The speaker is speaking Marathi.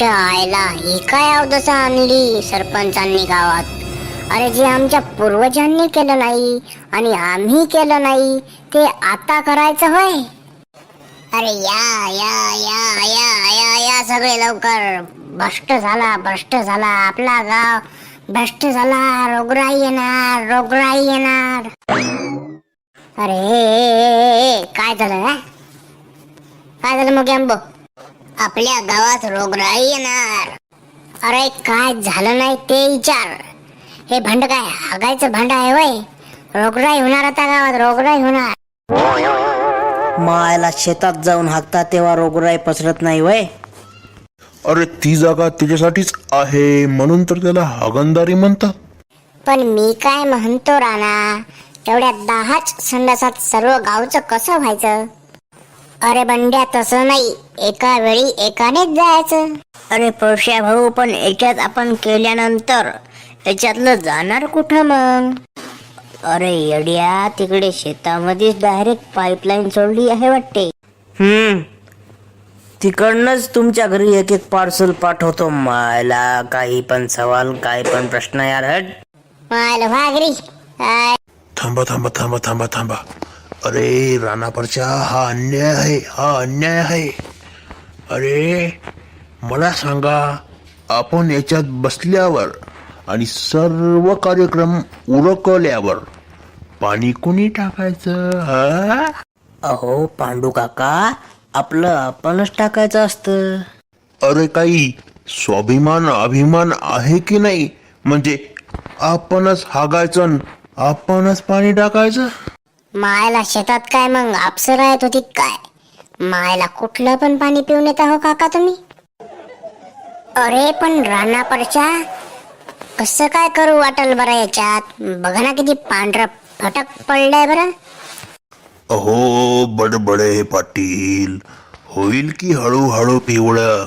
च्या आईला ही काय अवदसा आणली सरपंचांनी गावात. अरे जे आमच्या पूर्वजांनी केलं नाही आणि आम्ही केलं नाही ते आता करायचं होय. अरे या या या या या या सगळे लवकर. भ्रष्ट झाला आपला गाव, भ्रष्ट झाला. रोगराई येणार, रोगराई येणार. अरे काय झालं, काय झालं मग आंबो? आपल्या गावात रोगराई येणार. अरे काय झालं नाही ते विचार. हे भांड काय हागायचं भांड आहे वय? रोगराई होणार आता गावात, रोगराई होणार. मायला शेतात जाऊन हाकता तेव्हा रोगराई पसरत नाही वय. अरे ती जागा त्याच्यासाठीच आहे म्हणून तर त्याला हागणदारी म्हणतात. पण मी काय म्हणतो राणा, एवढ्या 10च संडासात सर्व गावचं कसं व्हायचं? अरे बंड्या तसं नाही, एका वेळी एकानेच जायचं. अरे पळश्या भाऊ, पण याच्यात आपण केल्यानंतर याच्यातलं जाणार कुठं मग? अरे येड्या, तिकडे शेतामध्येच डायरेक्ट पाईपलाईन सोडली आहे वाटते. तिकडनंच तुमच्या घरी एक एक पार्सल पाठवतो. मायला काही पण सवाल, काही पण प्रश्न यार. हट मायला भागरी. थांबा थांबा थांबा थांबा थांबा. अरे राणापरच्या, हा अन्याय आहे, हा अन्याय आहे. अरे मला सांगा, आपण याच्यात बसल्यावर आणि सर्व कार्यक्रम उरकल्यावर पाणी कोणी टाकायचं? हा? अहो पांडू काका, आपलं आपणच टाकायचं असतं. अरे काही स्वाभिमान अभिमान आहे की नाही? म्हणजे आपणच हागायचं न आपणच पाणी टाकायचं. मायला शेतात काय मग अप्सरा येत होती काय? मायला कुठलं पण पाणी पिऊन येता हो काका तुम्ही? अरे पण रानापरच्या कसं काय करू वाटल बरं याच्यात? बघा ना किती पांढरं फटक पडलंय बरं. अहो बडबडे पाटील, होईल की हळूहळू पिवळं.